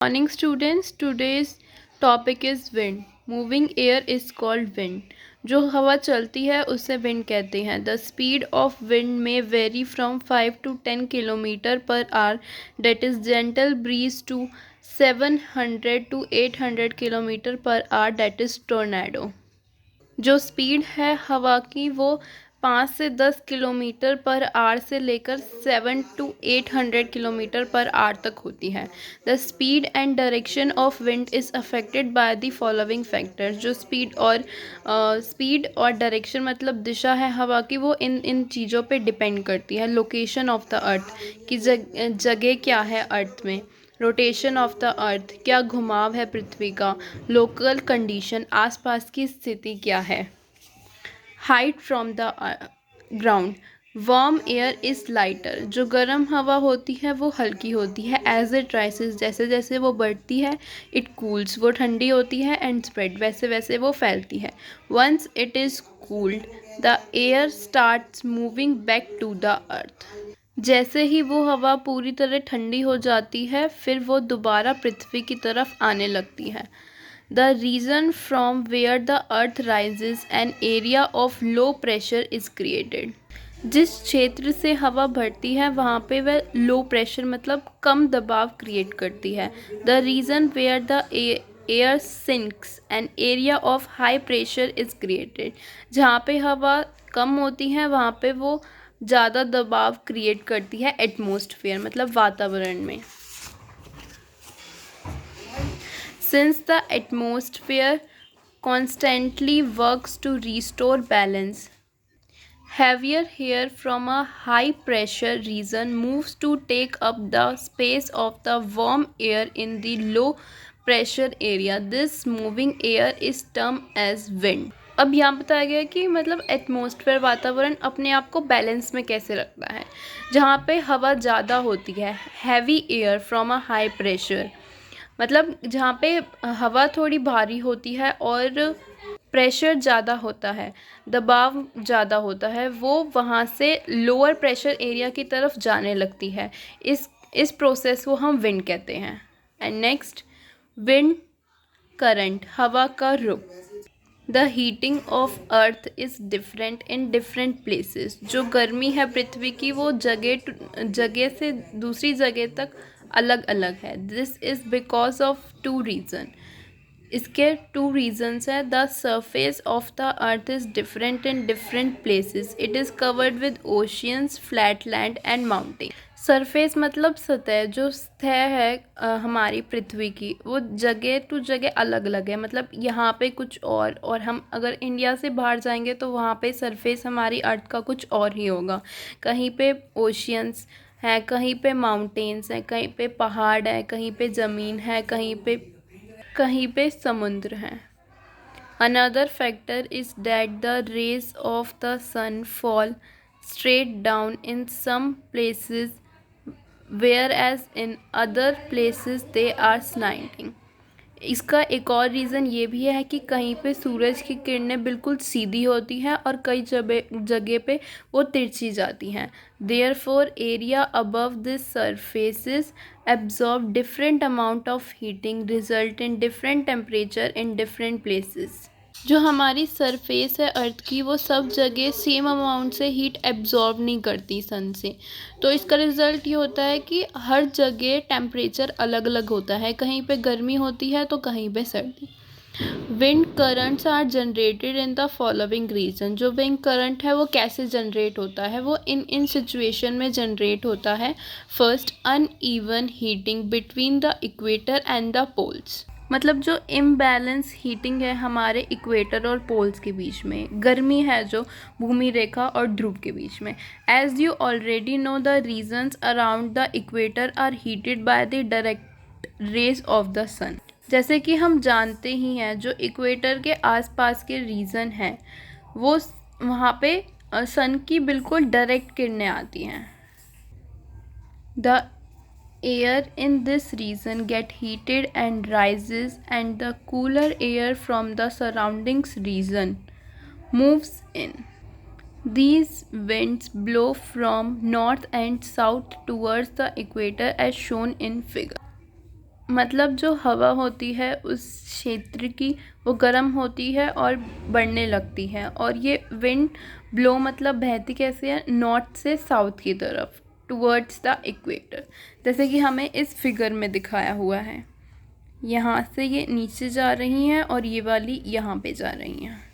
Morning students, today's topic is wind. Moving air is called wind. जो हवा चलती है उसे wind कहते हैं. The speed of wind may vary from 5 to 10 kilometer per hour, that is gentle breeze, to 700 to 800 kilometer per hour, that is tornado. जो speed है हवा की वो 5 से 10 किलोमीटर पर आवर से लेकर 7 to 800 किलोमीटर पर आवर तक होती है. The speed and direction of wind is affected by the following factors. जो स्पीड और डायरेक्शन मतलब दिशा है हवा की, वो इन चीज़ों पे डिपेंड करती है. लोकेशन ऑफ द अर्थ की जगह क्या है अर्थ में. रोटेशन ऑफ द अर्थ क्या घुमाव है पृथ्वी का. लोकल कंडीशन आसपास की स्थिति क्या है. Height from the ground. Warm air is lighter. जो गर्म हवा होती है वो हल्की होती है. एज इट राइसेस, जैसे जैसे वो बढ़ती है. इट कूल्स, वो ठंडी होती है. एंड स्प्रेड, वैसे वैसे वो फैलती है. Once it is cooled the air starts moving back to the earth. जैसे ही वो हवा पूरी तरह ठंडी हो जाती है फिर वो दोबारा पृथ्वी की तरफ आने लगती है. The region from where the earth rises an area of low pressure is created. जिस क्षेत्र से हवा बढ़ती है वहाँ पे वह लो प्रेशर मतलब कम दबाव क्रिएट करती है. The region where the air sinks an area of high pressure is created. जहाँ पे हवा कम होती है वहाँ पे वो ज़्यादा दबाव क्रिएट करती है एटमॉस्फेयर मतलब वातावरण में. Since the atmosphere constantly works to restore balance, heavier air from a high pressure region moves to take up the space of the warm air in the low pressure area. This moving air is termed as wind. अब यहाँ बताया गया कि मतलब atmosphere वातावरण अपने आप को बैलेंस में कैसे रखता है. जहाँ पे हवा ज़्यादा होती है, heavy air from a high pressure मतलब जहाँ पे हवा थोड़ी भारी होती है और प्रेशर ज़्यादा होता है, दबाव ज़्यादा होता है, वो वहाँ से लोअर प्रेशर एरिया की तरफ जाने लगती है. इस प्रोसेस को हम विंड कहते हैं. एंड नेक्स्ट, विंड करंट, हवा का रुख. The heating of earth is different in different places. जो गर्मी है पृथ्वी की वो जगह से दूसरी जगह तक अलग अलग है. This is because of two reason. इसके टू रीजन्स है. The surface of the earth is different in different places. It is covered with oceans, flat land and mountain. Surface मतलब सतह. जो सतह है हमारी पृथ्वी की वो जगह टू जगह अलग अलग है. मतलब यहाँ पे कुछ और हम अगर इंडिया से बाहर जाएंगे तो वहाँ पे सरफेस हमारी अर्थ का कुछ और ही होगा. कहीं पे ओशियंस है, कहीं पे माउंटेन्स हैं, कहीं पे पहाड़ है, कहीं पे ज़मीन है, कहीं पे समुद्र हैं. Another factor is that the rays of the sun fall straight down in some places, whereas in other places they are slanting. इसका एक और रीज़न ये भी है कि कहीं पे सूरज की किरणें बिल्कुल सीधी होती हैं और कई जगह पे वो तिरछी जाती हैं. Therefore area above this surfaces absorb different amount of heating, result in different temperature in different places. जो हमारी सरफेस है अर्थ की वो सब जगह सेम अमाउंट से हीट एब्जॉर्ब नहीं करती सन से. तो इसका रिज़ल्ट ये होता है कि हर जगह टेम्परेचर अलग अलग होता है. कहीं पे गर्मी होती है तो कहीं पे सर्दी. Wind currents are generated in the following region. जो विंड करंट है वो कैसे जनरेट होता है, वो इन सिचुएशन में जनरेट होता है. First, uneven heating between the equator and the poles. मतलब जो इम्बैलेंस हीटिंग है हमारे इक्वेटर और पोल्स के बीच में. गर्मी है जो भूमि रेखा और ध्रुव के बीच में. As you already know the regions around the equator are heated by the direct rays of the sun. जैसे कि हम जानते ही हैं जो इक्वेटर के आसपास के रीजन हैं वो वहाँ पे सन की बिल्कुल डायरेक्ट किरणें आती हैं. The air in this region get heated and rises, and the cooler air from the surroundings region moves in. These winds blow from north and south towards the equator as shown in figure. मतलब जो हवा होती है उस क्षेत्र की वो गर्म होती है और बढ़ने लगती है। और ये विंड ब्लो मतलब बहती कैसे है, नॉर्थ से साउथ की तरफ, टुवर्ड्स द इक्वेटर, जैसे कि हमें इस फिगर में दिखाया हुआ है। यहाँ से ये नीचे जा रही हैं और ये वाली यहाँ पे जा रही हैं।